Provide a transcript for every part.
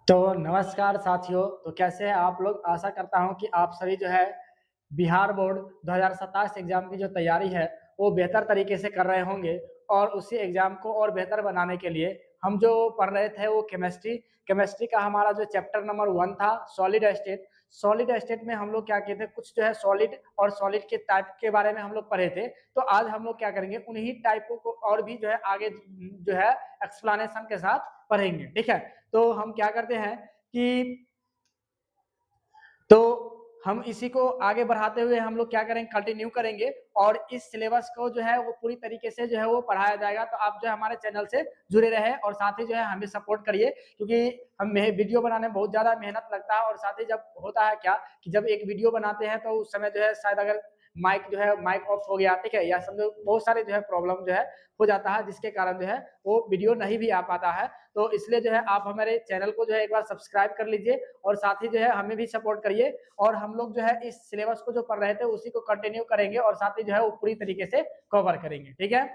तो नमस्कार साथियों, तो कैसे हैं आप लोग? आशा करता हूँ कि आप सभी जो है बिहार बोर्ड 2027 एग्ज़ाम की जो तैयारी है, वो बेहतर तरीके से कर रहे होंगे और उसी एग्ज़ाम को और बेहतर बनाने के लिए हम जो पढ़ रहे थे वो केमिस्ट्री का हमारा जो चैप्टर नंबर 1 था सॉलिड स्टेट में हम लोग क्या किए थे, कुछ जो है सॉलिड और सॉलिड के टाइप के बारे में हम लोग पढ़े थे। तो आज हम लोग क्या करेंगे, उन्हीं टाइपों को और भी जो है आगे जो है एक्सप्लेनेशन के साथ पढ़ेंगे, ठीक है? तो हम क्या करते हैं कि तो हम इसी को आगे बढ़ाते हुए हम लोग क्या करेंगे, कंटिन्यू करेंगे और इस सिलेबस को जो है वो पूरी तरीके से जो है वो पढ़ाया जाएगा। तो आप जो है हमारे चैनल से जुड़े रहें और साथ ही जो है हमें सपोर्ट करिए, क्योंकि हमें वीडियो बनाने में बहुत ज़्यादा मेहनत लगता है और साथ ही जब होता है क्या कि जब एक वीडियो बनाते हैं तो उस समय जो है शायद अगर माइक ऑफ हो गया, ठीक है, या समझो बहुत सारे जो है प्रॉब्लम जो है हो जाता है, जिसके कारण जो है वो वीडियो नहीं भी आ पाता है। तो इसलिए जो है आप हमारे चैनल को जो है एक बार सब्सक्राइब कर लीजिए और साथ ही जो है हमें भी सपोर्ट करिए और हम लोग जो है इस सिलेबस को जो पढ़ रहे थे उसी को कंटिन्यू करेंगे और साथ ही जो है वो पूरी तरीके से कवर करेंगे, ठीक है?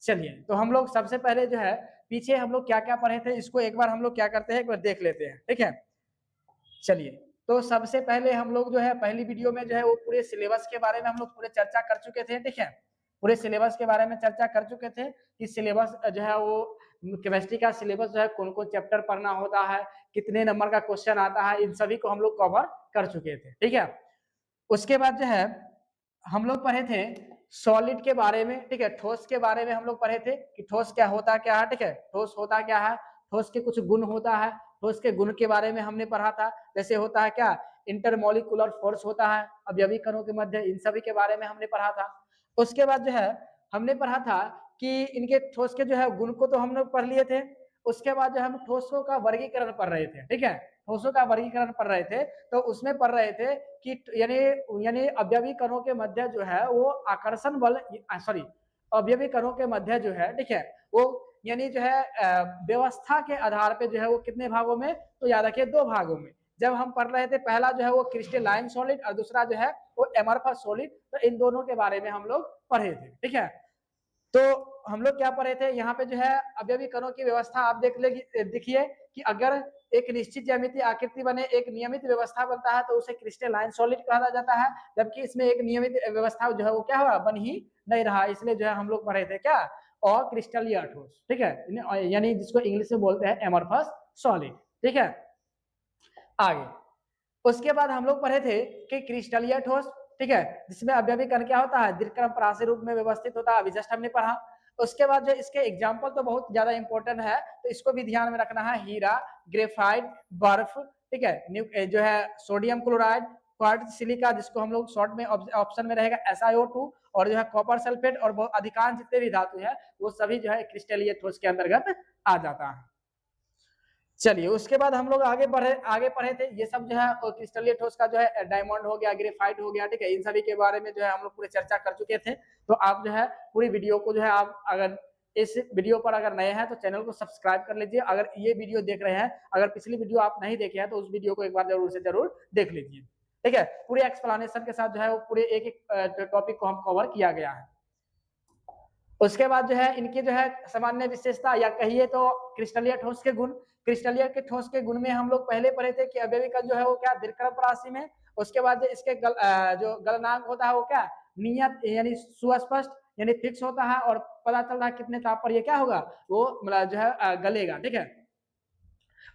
चलिए, तो हम लोग सबसे पहले जो है पीछे हम लोग क्या-क्या पढ़े थे इसको एक बार हम लोग क्या करते हैं, एक बार देख लेते हैं, ठीक है? चलिए, तो सबसे पहले हम लोग जो है पहली वीडियो में जो है वो पूरे सिलेबस के बारे में हम लोग पूरे चर्चा कर चुके थे, ठीक है? पूरे सिलेबस के बारे में चर्चा कर चुके थे कि सिलेबस जो है वो केमिस्ट्री का सिलेबस जो है कौन-कौन चैप्टर पढ़ना होता है, कितने नंबर का क्वेश्चन आता है, इन सभी को हम लोग कवर कर चुके थे, ठीक है? उसके बाद जो है हम लोग पढ़े थे सॉलिड के बारे में, ठीक है? ठोस के बारे में हम लोग पढ़े थे कि ठोस क्या है, ठीक है? ठोस होता क्या है? ठोस के कुछ गुण होता है, ठोस के गुण के बारे में हमने पढ़ा था। जैसे होता है क्या, इंटरमॉलिक्यूलर फोर्स होता है, अवयवी कणों के मध्य, इन सभी के बारे में हमने पढ़ा था। उसके बाद जो है हमने पढ़ा था कि इनके ठोस के जो है गुण को तो हम लोग पढ़ लिए थे। उसके बाद जो हम ठोसों का वर्गीकरण पढ़ रहे थे, ठीक है? ठोसों का वर्गीकरण पढ़ रहे थे, तो उसमें पढ़ रहे थे कि यानी यानी अवयवी कणों के मध्य जो है वो आकर्षण बल सॉरी अवयवी कणों के मध्य जो है, ठीक है, वो यानी जो है व्यवस्था के आधार पे जो है वो कितने भागों में, तो याद रखिए 2 भागों में। जब हम पढ़ रहे थे पहला जो है वो क्रिस्टलाइन सॉलिड और दूसरा जो है वो एमरफस सॉलिड, तो इन दोनों के बारे में हम लोग पढ़े थे, ठीक है? तो हम लोग क्या पढ़े थे, यहाँ पे जो है अवयवी कणों की व्यवस्था आप देखिए कि अगर एक निश्चित ज्यामितीय आकृति बने, एक नियमित व्यवस्था बनता है तो उसे क्रिस्टलाइन सॉलिड कहा जाता है, जबकि इसमें एक नियमित व्यवस्था जो है वो क्या हुआ, बन ही नहीं रहा। इसलिए जो है हम लोग पढ़े थे क्या, अक्रिस्टलीय ठोस, ठीक है, यानी जिसको इंग्लिश में बोलते हैं एमरफस सॉलिड, ठीक है? आगे उसके बाद हम लोग पढ़े थे कि क्रिस्टलीय ठोस, ठीक है, जिसमें अवयवी कण क्या होता है, दीर्घक्रम परासी रूप में व्यवस्थित होता है, अभी जस्ट हमने पढ़ा। उसके बाद जो इसके एग्जाम्पल तो बहुत ज्यादा इंपॉर्टेंट है, तो इसको भी ध्यान में रखना है, हीरा, ग्रेफाइट, बर्फ, ठीक है, जो है सोडियम क्लोराइड, क्वार्ट्ज सिलिका, जिसको हम लोग शॉर्ट में ऑप्शन में रहेगा SiO2, और जो है कॉपर सल्फेट, और बहुत अधिकांश जितने भी धातु है वो सभी जो है क्रिस्टलीय ठोस के अंतर्गत आ जाता है। चलिए, उसके बाद हम लोग आगे पढ़े थे ये सब जो है क्रिस्टलीय ठोस का जो है डायमंड हो गया, ग्रेफाइट हो गया, ठीक है, इन सभी के बारे में जो है हम लोग पूरी चर्चा कर चुके थे। तो आप जो है पूरी वीडियो को जो है आप अगर इस वीडियो पर अगर नए हैं तो चैनल को सब्सक्राइब कर लीजिए। अगर ये वीडियो देख रहे हैं, अगर पिछली वीडियो आप नहीं देखे हैं तो उस वीडियो को एक बार जरूर से जरूर देख लीजिए, ठीक है? पूरे एक्सप्लेनेशन के साथ जो है वो पूरे एक एक टॉपिक को हम कवर किया गया है। उसके बाद जो है इनकी जो है सामान्य विशेषता या कहिए तो क्रिस्टलीय ठोस के गुण, क्रिस्टलीय के ठोस के गुण में हम लोग पहले पढ़े थे कि अवयवी कण जो है वो क्या, दीर्घक्रम राशि में। उसके बाद जो इसके जो गलनांक होता है वो क्या, नियत यानी सुस्पष्ट यानी फिक्स होता है, और पता चल रहा है कितने ताप पर ये क्या होगा, वो मतलब जो है गलेगा, ठीक है?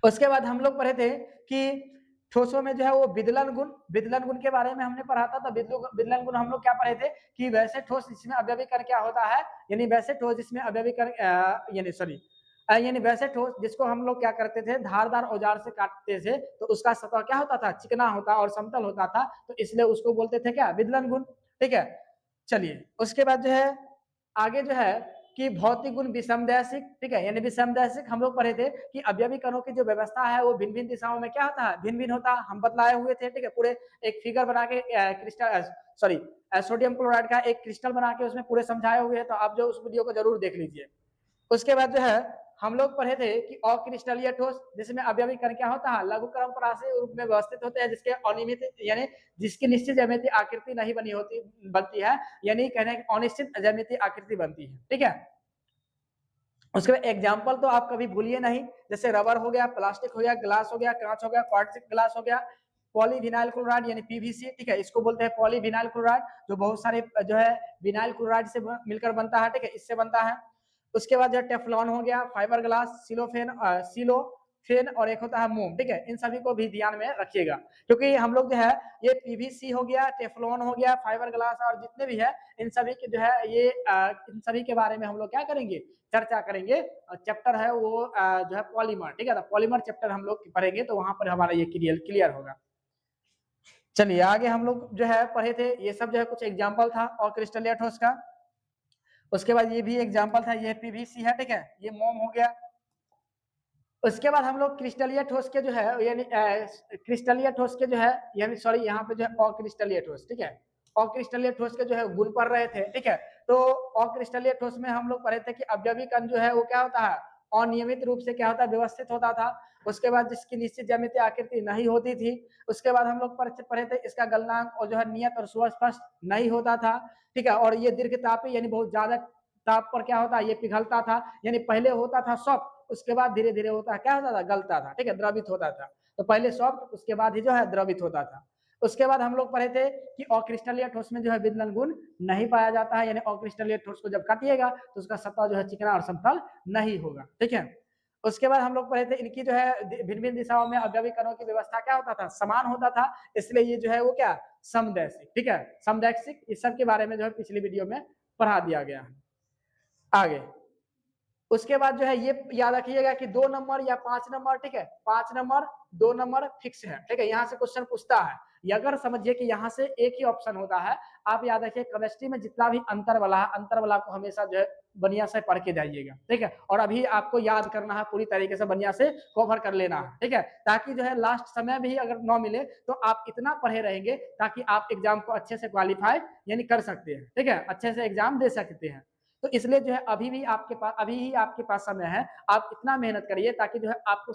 उसके बाद हम लोग पढ़े थे कि ठोसों में जो है वो विदलन गुण के बारे में हमने पढ़ा था। तो विदलन गुण हम लोग क्या पढ़े थे कि वैसे ठोस जिसमें अवयवी कण क्या होता है, यानी वैसे ठोस जिसमें अवयवी कण यानी सॉरी यानी वैसे ठोस जिसको हम लोग क्या करते थे, धारदार औजार से काटते थे तो उसका सतह क्या होता था, चिकना होता और समतल होता था, तो इसलिए उसको बोलते थे क्या, विदलन गुण, ठीक है? चलिए, उसके बाद जो है आगे जो है कि भौतिक गुण विषमदैशिक, ठीक है, यानी विषमदैशिक हम लोग पढ़े थे कि अवयवी कणों की जो व्यवस्था है वो भिन्न भिन्न दिशाओं में क्या होता है, भिन्न भिन्न होता है, हम बतलाए हुए थे, ठीक है? पूरे एक फिगर बना के क्रिस्टल सॉरी सोडियम क्लोराइड का एक क्रिस्टल बना के उसमें पूरे समझाए हुए हैं, तो आप जो उस वीडियो को जरूर देख लीजिए। उसके बाद जो है हम लोग पढ़े थे कि अक्रिस्टलीय ठोस जिसमें अवयवी कण क्या होता है, लघु क्रम परासी रूप में व्यवस्थित होते हैं, जिसके अनियमित यानी जिसकी निश्चित ज्यामितीय आकृति नहीं बनती है, यानी कहने अनिश्चित ज्यामितीय आकृति बनती है, ठीक है? उसके बाद एग्जाम्पल तो आप कभी भूलिए नहीं, जैसे रबर हो गया, प्लास्टिक हो गया, ग्लास हो गया, कांच हो गया, क्वार्ट्ज ग्लास हो गया, पॉलीविनाइल क्लोराइड यानी पीवीसी, ठीक है, इसको बोलते हैं पॉलीविनाइल क्लोराइड, जो बहुत सारे जो है विनाइल क्लोराइड से मिलकर बनता है, ठीक है, इससे बनता है। उसके बाद जो है टेफ्लॉन हो गया, फाइबर ग्लास, सिलोफेन और एक होता है मोम, ठीक है, इन सभी को भी ध्यान में रखिएगा, क्योंकि हम लोग जो है ये पीवीसी हो गया, टेफ्लॉन हो गया, फाइबर ग्लास और जितने भी है इन सभी के जो है ये इन सभी के बारे में हम लोग क्या करेंगे, चर्चा करेंगे। चैप्टर है वो जो है पॉलीमर, ठीक है, तो पॉलीमर चैप्टर हम लोग पढ़ेंगे तो वहां पर हमारा ये क्लियर होगा। चलिए आगे हम लोग जो है पढ़े थे, ये सब जो है कुछ एग्जाम्पल था और क्रिस्टलीय ठोस का। उसके बाद ये भी एग्जाम्पल था, ये पीवीसी है, ठीक है, ये मोम हो गया। उसके बाद हम लोग क्रिस्टलीय ठोस के जो है यानी क्रिस्टलीय ठोस के जो है यानी सॉरी यहाँ पे जो है अक्रिस्टलीय ठोस, ठीक है, अक्रिस्टलीय ठोस के जो है गुण पढ़ रहे थे, ठीक है। तो अक्रिस्टलीय ठोस में हम लोग पढ़े थे कि अवयवी कण जो है वो क्या होता है, अनियमित रूप से क्या होता है, व्यवस्थित होता था। उसके बाद जिसकी निश्चित ज्यामितीय आकृति नहीं होती थी। उसके बाद हम लोग पढ़े थे इसका गलनांक और जो है नियत और सुस्पष्ट नहीं होता था, ठीक है, और ये दीर्घतापी यानी बहुत ज्यादा ताप पर क्या होता है, ये पिघलता था, यानी पहले होता था सॉफ्ट, उसके बाद धीरे धीरे होता है क्या होता था, गलता था, ठीक है, द्रवित होता था। तो पहले सॉफ्ट उसके बाद ही जो है द्रवित होता था। उसके बाद हम लोग पढ़े थे कि अक्रिस्टलीय ठोस में जो है विदलन गुण नहीं पाया जाता है, यानी अक्रिस्टलीय ठोस को जब काटिएगा तो उसका सतह जो है चिकना और समतल नहीं होगा, ठीक है। उसके बाद हम लोग पढ़े थे इनकी जो है भिन्न भिन्न दिशाओं में अवयवी कणों की व्यवस्था क्या होता था, समान होता था, इसलिए ये जो है वो क्या, समदैशिक, ठीक है, समदैशिक, इस सब के बारे में जो है पिछली वीडियो में पढ़ा दिया गया है। आगे उसके बाद जो है ये याद रखिएगा कि 2 नंबर या 5 नंबर, ठीक है, 5 नंबर 2 नंबर फिक्स है, ठीक है, यहाँ से क्वेश्चन पूछता है। ये अगर समझिए कि यहाँ से एक ही ऑप्शन होता है, आप याद रखिए केमिस्ट्री में जितना भी अंतर वाला है, अंतर वाला को हमेशा जो है बढ़िया से पढ़ के जाइएगा, ठीक है, और अभी आपको याद करना है पूरी तरीके से, बढ़िया से कवर कर लेना है, ठीक है, ताकि जो है लास्ट समय भी अगर न मिले तो आप इतना पढ़े रहेंगे ताकि आप एग्जाम को अच्छे से क्वालिफाई यानी कर सकते हैं, ठीक है, अच्छे से एग्जाम दे सकते हैं। तो इसलिए जो है अभी ही आपके पास समय है, आप इतना मेहनत करिए ताकि जो है आपको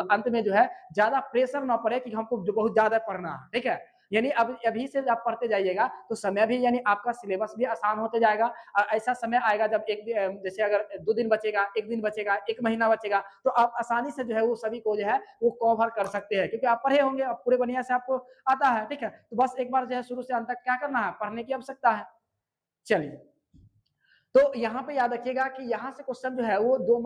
अंत में जो है ज्यादा प्रेशर ना पड़े कि हमको जो बहुत ज्यादा पढ़ना है, ठीक है, यानी अब अभी से आप पढ़ते जाइएगा तो समय भी यानी आपका सिलेबस भी आसान होते जाएगा। और ऐसा समय आएगा जब जैसे अगर 2 दिन बचेगा, 1 दिन बचेगा, 1 महीना बचेगा, तो आप आसानी से जो है वो सभी को जो है वो कवर कर सकते हैं, क्योंकि आप पढ़े होंगे, अब पूरे बढ़िया से आपको आता है, ठीक है, तो बस एक बार जो है शुरू से अंत तक क्या करना है, पढ़ने की आवश्यकता है। चलिए, तो यहाँ पे याद रखिएगा कि यहाँ से क्वेश्चन जो है वो 2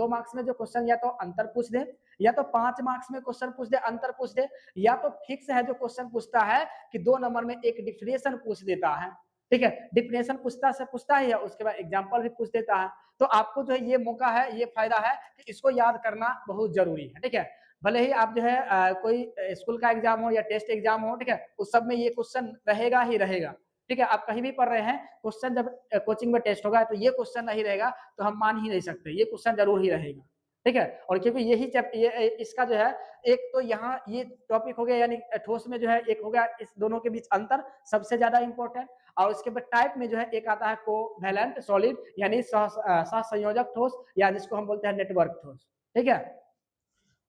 मार्क्स में जो क्वेश्चन या तो अंतर पूछ दे, या तो 5 मार्क्स में क्वेश्चन पूछ दे, अंतर पूछ दे, या तो फिक्स है जो क्वेश्चन पूछता है कि 2 नंबर में एक डिफिनेशन पूछ देता है, ठीक है, डिफिनेशन पूछता ही है, उसके बाद एग्जाम्पल भी पूछ देता है। तो आपको जो है ये मौका है, ये फायदा है कि इसको याद करना बहुत जरूरी है, ठीक है। भले ही आप जो है कोई स्कूल का एग्जाम हो या टेस्ट एग्जाम हो, ठीक है, उस सब में ये क्वेश्चन रहेगा ही रहेगा, ठीक है, आप कहीं भी पढ़ रहे हैं, क्वेश्चन जब कोचिंग में टेस्ट होगा तो ये क्वेश्चन नहीं रहेगा तो हम मान ही नहीं सकते, ये क्वेश्चन जरूर ही रहेगा, ठीक है। और क्योंकि यही ये इसका जो है एक तो यहाँ ये टॉपिक हो गया, यानी ठोस में जो है एक हो गया इस दोनों के बीच अंतर सबसे ज्यादा इंपॉर्टेंट, और उसके बाद टाइप में जो है एक आता है कोवैलेंट सॉलिड यानी सहसंयोजक ठोस, या जिसको हम बोलते हैं नेटवर्क ठोस, ठीक है।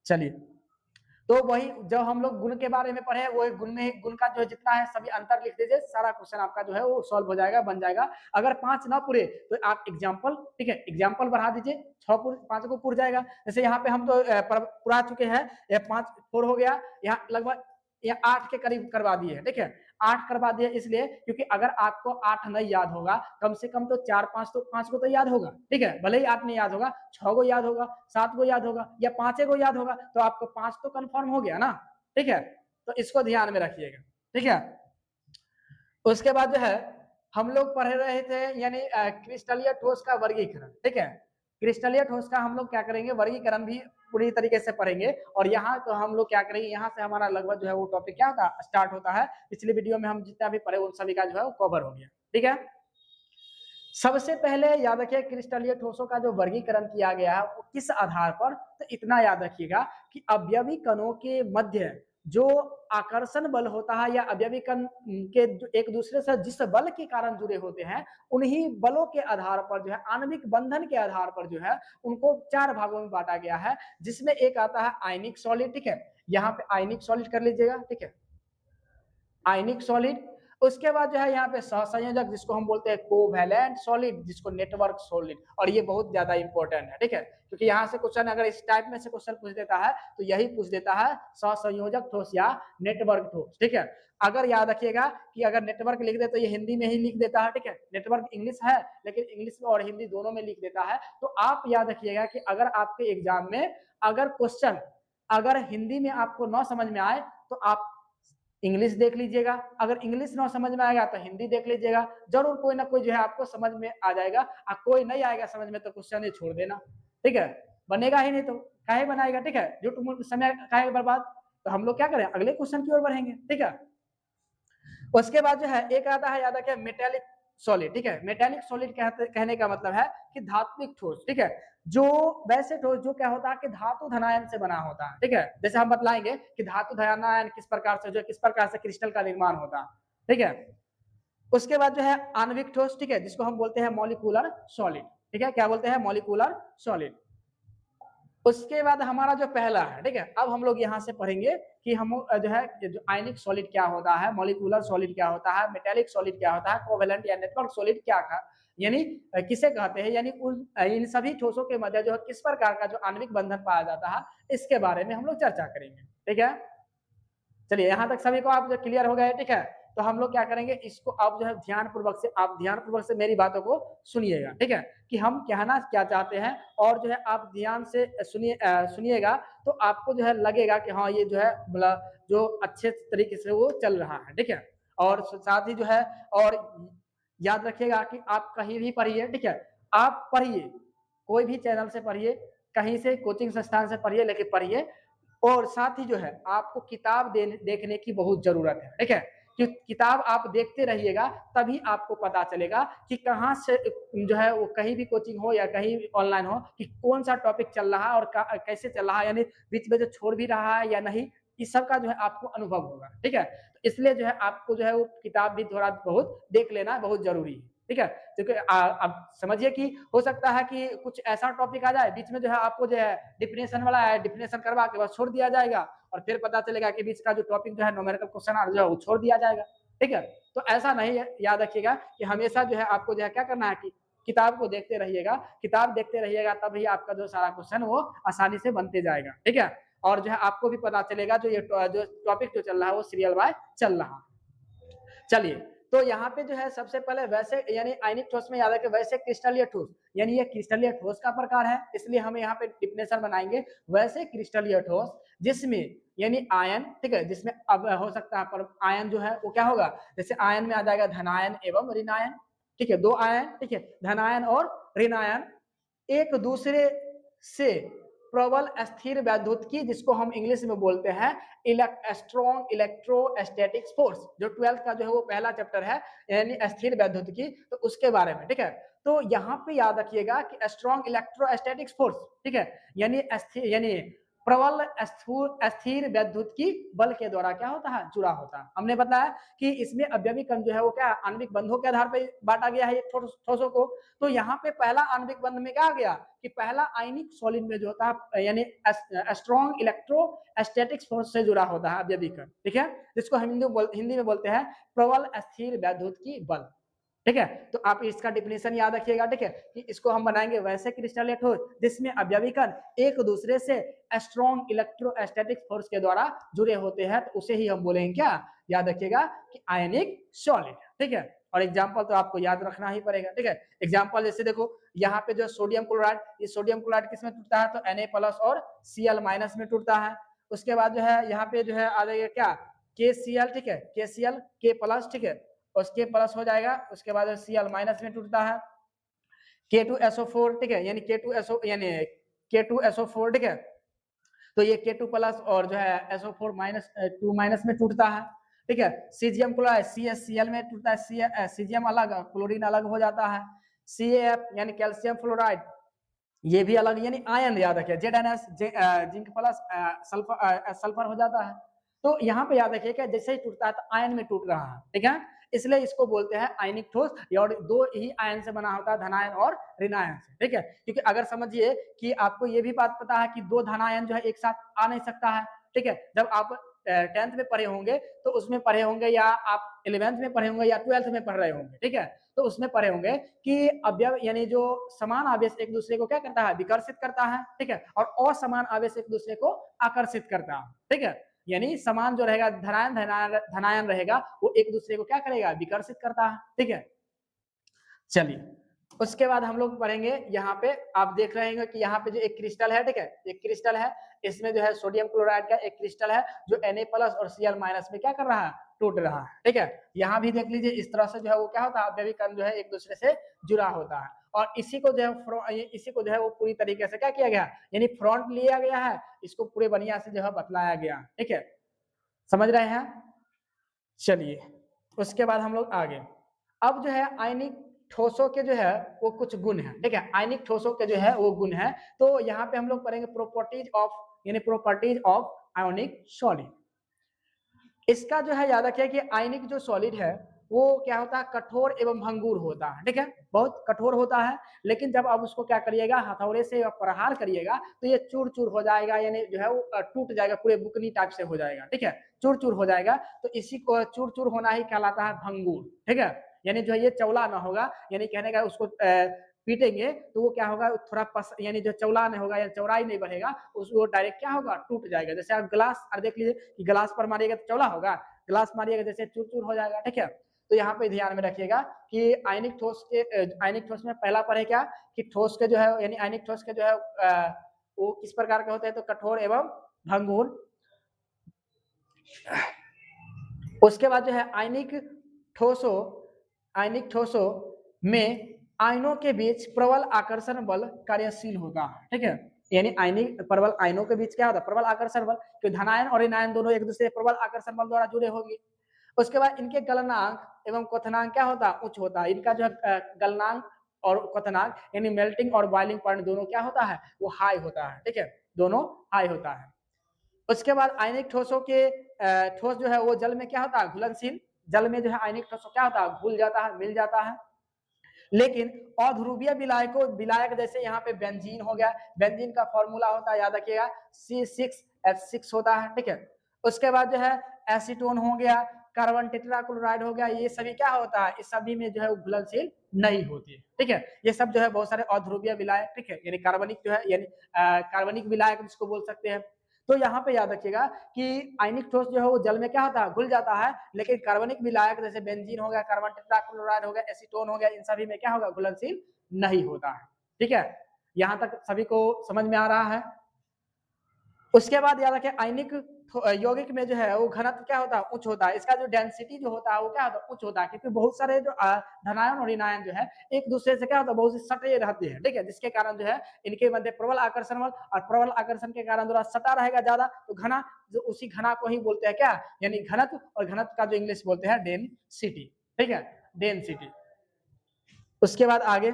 चलिए, तो वही जब हम लोग गुण के बारे में पढ़े, वो गुण का जो जितना है सभी अंतर लिख दीजिए, सारा क्वेश्चन आपका जो है वो सॉल्व हो जाएगा, बन जाएगा। अगर 5 ना पूरे तो आप एग्जाम्पल, ठीक है, एग्जाम्पल बढ़ा दीजिए, 5 को पूर जाएगा। जैसे यहाँ पे हम तो पुरा चुके हैं, 5 4 हो गया, यहाँ लगभग या 8 के करीब करवा दिए, ठीक है, 8 करवा दिए इसलिए क्योंकि अगर आपको 8 नहीं याद होगा, कम से कम तो 4 5 को तो याद होगा, ठीक है, भले ही 8 नहीं याद होगा, 6 को याद होगा, 7 को याद होगा, या 5 को याद होगा, तो आपको 5 तो कंफर्म हो गया ना, ठीक है, तो इसको ध्यान में रखिएगा, ठीक है। उसके बाद जो है हम लोग पढ़ रहे थे यानी क्रिस्टलीय ठोस का वर्गीकरण, ठीक है, क्रिस्टलीय ठोस का हम लोग क्या करेंगे, वर्गीकरण भी पूरी तरीके से पढ़ेंगे, और यहाँ तो हम लोग क्या करेंगे, यहाँ से हमारा लगभग जो है वो टॉपिक क्या होता है, स्टार्ट होता है। पिछली वीडियो में हम जितना भी पढ़े उन सभी का जो है वो कवर हो गया, ठीक है। सबसे पहले याद रखिए क्रिस्टलीय ठोसों का जो वर्गीकरण किया गया है वो किस आधार पर, तो इतना याद रखिएगा कि अवयवी कणों के मध्य जो आकर्षण बल होता है, या अवयवी कण के एक दूसरे से जिस बल के कारण जुड़े होते हैं, उन्हीं बलों के आधार पर जो है आणविक बंधन के आधार पर जो है उनको 4 भागों में बांटा गया है, जिसमें एक आता है आयनिक सॉलिड, ठीक है, यहाँ पे आयनिक सॉलिड कर लीजिएगा, ठीक है, आयनिक सॉलिड। उसके बाद जो है यहाँ पे सहसंयोजक जिसको हम बोलते हैं कोवैलेंट सॉलिड, जिसको नेटवर्क सॉलिड, और ये बहुत ज्यादा इंपॉर्टेंट है, ठीक है, क्योंकि यहाँ से क्वेश्चन अगर इस टाइप में से क्वेश्चन पूछ देता है तो यही पूछ देता है सहसंयोजक ठोस या नेटवर्क ठोस, ठीक है। अगर याद रखिएगा कि अगर नेटवर्क लिख दे तो ये हिंदी में ही लिख देता है, ठीक है, नेटवर्क इंग्लिश है लेकिन इंग्लिश में और हिंदी दोनों में लिख देता है। तो आप याद रखिएगा कि अगर आपके एग्जाम में अगर क्वेश्चन अगर हिंदी में आपको न समझ में आए तो आप इंग्लिश देख लीजिएगा, अगर इंग्लिश ना समझ में आएगा तो हिंदी देख लीजिएगा, जरूर कोई ना कोई जो है आपको समझ में आ जाएगा। कोई नहीं आएगा समझ में तो क्वेश्चन ही छोड़ देना, ठीक है, बनेगा ही नहीं तो काहे बनाएगा, ठीक है, जो समय काहे बर्बाद। तो हम लोग क्या करें, अगले क्वेश्चन की ओर बढ़ेंगे, ठीक है। उसके बाद जो है एक आता है, याद रखिए, मेटेलिक सॉलिड, ठीक है। मेटेलिक सॉलिड कहने का मतलब है कि धात्विक ठोस, ठीक है, जो वैसे ठोस जो क्या होता है कि धातु धनायन से बना होता है, ठीक है, जैसे हम बतलाएंगे कि धातु धनायन किस प्रकार से जो किस प्रकार से क्रिस्टल का निर्माण होता है, ठीक है। उसके बाद जो है आणविक ठोस, ठीक है, जिसको हम बोलते हैं मॉलिक्यूलर सॉलिड, ठीक है, क्या बोलते हैं, मॉलिक्यूलर सॉलिड। उसके बाद हमारा जो पहला है, ठीक है, अब हम लोग यहाँ से पढ़ेंगे कि हम जो है जो आयनिक सॉलिड क्या होता है, मॉलिक्यूलर सॉलिड क्या होता है, मेटेलिक सॉलिड क्या होता है, कोवेलेंट या नेटवर्क सॉलिड क्या यानी किसे कहते हैं, यानी इन सभी ठोसों के मध्य जो है किस प्रकार का जो आणविक बंधन पाया जाता है, इसके बारे में हम लोग चर्चा करेंगे, ठीक है। चलिए यहाँ तक सभी को आप जो क्लियर हो गए, ठीक है। तो हम लोग क्या करेंगे, इसको आप जो है ध्यान पूर्वक से मेरी बातों को सुनिएगा, ठीक है, कि हम कहना क्या चाहते हैं, और जो है आप ध्यान से सुनिएगा तो आपको जो है लगेगा कि हाँ ये जो है मतलब जो अच्छे तरीके से वो चल रहा है, ठीक है। और साथ ही जो है, और याद रखिएगा कि आप कहीं भी पढ़िए, ठीक है, आप पढ़िए, कोई भी चैनल से पढ़िए, कहीं से कोचिंग संस्थान से पढ़िए, लेकिन पढ़िए, और साथ ही जो है आपको किताब देखने की बहुत जरूरत है, ठीक है, कि किताब आप देखते रहिएगा तभी आपको पता चलेगा कि कहाँ से जो है वो कहीं भी कोचिंग हो या कहीं भी ऑनलाइन हो कि कौन सा टॉपिक चल रहा है और कैसे चल रहा है, यानी बीच में जो छोड़ भी रहा है या नहीं, इस सब का जो है आपको अनुभव होगा, ठीक है। तो इसलिए जो है आपको जो है वो किताब भी थोड़ा बहुत देख लेना बहुत जरूरी है, ठीक है, क्योंकि अब समझिए कि हो सकता है कि कुछ ऐसा टॉपिक आ जाए बीच में जो है आपको जो है डिफिनेशन वाला है, डिफिनेशन करवा के बस छोड़ दिया जाएगा, और फिर पता चलेगा कि बीच का जो टॉपिक जो है न्यूमेरिकल क्वेश्चन आ जो है वो छोड़ दिया जाएगा, ठीक है। तो ऐसा नहीं है, याद रखिएगा कि हमेशा जो है आपको जो है क्या करना है कि किताब को देखते रहिएगा, किताब देखते रहिएगा तभी आपका जो सारा क्वेश्चन वो आसानी से बनते जाएगा, ठीक है। और जो है आपको भी पता चलेगा जो ये जो टॉपिक जो चल रहा है वो सीरियल वाइज चल रहा है। चलिए, तो यहाँ पे जो है सबसे पहले वैसे यानी आयनिक ठोस में याद है कि वैसे क्रिस्टलीय ठोस, यानी ये क्रिस्टलीय ठोस का प्रकार है, इसलिए हम यहाँ पे डिफिनेशन बनाएंगे वैसे क्रिस्टलीय ठोस जिसमें यानी आयन, ठीक है, जिसमें अब हो सकता है पर आयन जो है वो क्या होगा, जैसे आयन में आ जाएगा धनायन एवं ऋणायन, ठीक है, दो आयन, ठीक है, धनायन और ऋणायन एक दूसरे से प्रबल स्थिर वैद्युतिकी, जिसको हम इंग्लिश में बोलते हैं स्ट्रॉन्ग इलेक्ट्रोस्टैटिक्स फोर्स, जो 12th का जो है वो पहला चैप्टर है, यानी स्थिर वैद्युतिकी, तो उसके बारे में, ठीक है। तो यहाँ पे याद रखिएगा कि स्ट्रॉन्ग इलेक्ट्रोस्टैटिक्स फोर्स, ठीक है, यानी प्रबल स्थिर वैद्युतिकी बल के द्वारा क्या होता है, जुड़ा होता है। हमने बताया कि इसमें अवयवी कण जो है वो क्या आणविक बंधों के आधार पर बांटा गया है ठोसों को। तो यहाँ पे पहला आणविक बंध में क्या आ गया कि पहला आयनिक सॉलिड में जो होता है यानी स्ट्रॉन्ग इलेक्ट्रोस्टैटिक्स फोर्स से जुड़ा होता है अवयवी कण, ठीक है, जिसको हम हिंदी में बोलते हैं प्रबल स्थिर वैद्युतिकी बल, ठीक है। तो आप इसका डिफिनेशन याद रखिएगा, ठीक है, कि इसको हम बनाएंगे वैसे क्रिस्टलीय ठोस जिसमें अवयवी कण एक दूसरे से स्ट्रॉन्ग इलेक्ट्रोस्टैटिक फोर्स के द्वारा जुड़े होते हैं, तो उसे ही हम बोलेंगे क्या, याद रखिएगा कि आयनिक सॉलिड, ठीक है। और एग्जाम्पल तो आपको याद रखना ही पड़ेगा, ठीक है। एग्जाम्पल जैसे देखो यहाँ पे जो सोडियम क्लोराइड, ये सोडियम क्लोराइड किसमें टूटता है, तो Na+ और Cl- में टूटता है। उसके बाद जो है यहाँ पे जो है आ जाएगा क्या, KCl, ठीक है, KCl K+, ठीक है, उसके प्लस हो जाएगा, उसके बाद Cl- में टूटता है, K2SO4, ठीक है, यानी K2SO4, ठीक है, तो ये K2+ और जो है SO4 -2- में टूटता है, ठीक है। सीजियम क्लोराइड CaCl में टूटता है, सीजियम अलग क्लोरीन अलग हो जाता है। CaF यानी कैल्शियम फ्लोराइड, ये भी अलग, यानी आयन याद रखिए ZnS जिंक प्लस सल्फर हो जाता है। तो यहाँ पे याद रखिए कि जैसे ही टूटता है तो आयन में टूट रहा है, ठीक है, इसलिए इसको बोलते हैं आयनिक ठोस, और दो ही आयन से बना होता है, धनायन और ऋणायन से, ठीक है। क्योंकि अगर समझिए कि आपको ये भी बात पता है कि दो धनायन जो है एक साथ आ नहीं सकता है, ठीक है, जब आप 10th में पढ़े होंगे तो उसमें पढ़े होंगे, या आप 11th में पढ़े होंगे या 12th में पढ़ रहे होंगे, ठीक है, तो उसमें पढ़े होंगे कि अवयव यानी जो समान आवेश एक दूसरे को क्या करता है, विकर्षित करता है, ठीक है, और असमान आवेश एक दूसरे को आकर्षित करता है, ठीक है, यानी समान जो रहेगा धनायन रहेगा वो एक दूसरे को क्या करेगा, विकर्षित करता है, ठीक है। चलिए उसके बाद हम लोग पढ़ेंगे, यहाँ पे आप देख रहे हैं कि यहाँ पे जो एक क्रिस्टल है, ठीक है, एक क्रिस्टल है, इसमें जो है सोडियम क्लोराइड का एक क्रिस्टल है जो Na+ और Cl- में क्या कर रहा है, टूट रहा है, ठीक है। यहाँ भी देख लीजिए इस तरह से जो है वो क्या होता है, अवयवीकरण जो है एक दूसरे से जुड़ा होता है, और इसी को जो है वो पूरी तरीके से क्या किया गया, यानी फ्रंट लिया गया है, इसको पूरे बढ़िया से जो है बतलाया गया, ठीक है, समझ रहे हैं। चलिए उसके बाद हम लोग आगे, अब जो है आयनिक ठोसों के जो है वो कुछ गुण है, ठीक है, आयनिक ठोसों के जो है वो गुण है, तो यहाँ पे हम लोग पढ़ेंगे प्रॉपर्टीज ऑफ आयोनिक सॉलिड। इसका जो है याद रखिए कि आयनिक जो सॉलिड है वो क्या होता है, कठोर एवं भंगुर होता है, ठीक है, बहुत कठोर होता है, लेकिन जब आप उसको क्या करिएगा, हथौड़े से प्रहार करिएगा तो ये चूर चूर हो जाएगा, यानी जो है वो टूट जाएगा, पूरे बुकनी टाइप से हो जाएगा, ठीक है, चूर चूर हो जाएगा, तो इसी को चूर चूर होना ही कहलाता है भंगुर, ठीक है, यानी जो है ये चौला ना होगा, यानी कहने का उसको पीटेंगे तो वो क्या होगा, थोड़ा यानी जो चौला नहीं होगा या चौड़ाई नहीं बढ़ेगा, उसको डायरेक्ट क्या होगा, टूट जाएगा। जैसे आप ग्लास और देख लीजिए कि ग्लास पर मारिएगा तो चौड़ा होगा, ग्लास मारिएगा जैसे चूर चूर हो जाएगा, ठीक है। तो यहाँ पे ध्यान में रखिएगा कि आयनिक ठोस में पहला पर है क्या, कि ठोस के जो है यानी आयनिक ठोस के जो है वो किस प्रकार के होते हैं, तो कठोर एवं भंगुर। उसके बाद जो है आयनिक ठोसों में आयनों के बीच प्रबल आकर्षण बल कार्यशील होता है, ठीक है, यानी आयनिक प्रबल आयनों के बीच क्या होता है, प्रबल आकर्षण बल, कि धनायन और ऋणायन दोनों एक दूसरे प्रबल आकर्षण बल द्वारा जुड़े होंगे। उसके बाद इनके गलनांक एवं क्वथनांक क्या होता है, उच्च होता है, इनका जो है गलनांक और क्वथनांक यानी मेल्टिंग और बॉइलिंग पॉइंट दोनों क्या होता है, वो हाई होता है, ठीक है, दोनों हाई होता है। उसके बाद आयनिक ठोसों के ठोस जो है वो जल में क्या होता है, घुलनशील, जल में जो है आयनिक ठोस क्या होता है, घुल जाता है, मिल जाता है। लेकिन अध्रुवीय विलायक जैसे यहाँ पे बेंजीन हो गया, बेंजीन का फॉर्मूला होता है याद रखिएगा C6H6 होता है, ठीक है। उसके बाद जो है एसीटोन हो गया, कार्बन टेट्राक्लोराइड हो गया, ये सभी क्या होता है, इस सभी में जो है घुलनशील नहीं होती है, ठीक है, ये सब जो है बहुत सारे अध्रुवीय विलायक, ठीक है, यानी कार्बनिक जो है यानी कार्बनिक विलायक जिसको बोल सकते हैं। तो यहाँ पे याद रखिएगा कि आयनिक ठोस जो है वो जल में क्या होता है, घुल जाता है, लेकिन कार्बनिक विलायक जैसे बेंजीन हो गया, कार्बन टेट्राक्लोराइड हो गया, एसीटोन हो गया, इन सभी में क्या होगा, घुलनशील नहीं होता है, ठीक है, यहाँ तक सभी को समझ में आ रहा है। उसके बाद याद रखें आयनिक यौगिक में जो है वो घनत्व क्या होता है, उच्च होता है, इसका जो डेंसिटी जो होता है वो क्या होता है, उच्च होता है, क्योंकि बहुत सारे जो धनायन और ऋणायन जो है एक दूसरे से क्या होता है, बहुत से सटे रहते हैं, ठीक है, जिसके कारण जो है इनके मध्य प्रबल आकर्षण बल, और प्रबल आकर्षण के कारण थोड़ा सटा रहेगा ज्यादा, तो घना जो उसी घना को ही बोलते हैं क्या, यानी घनत्व, और घनत्व का जो इंग्लिश बोलते हैं डेंसिटी, ठीक है, डेंसिटी। उसके बाद आगे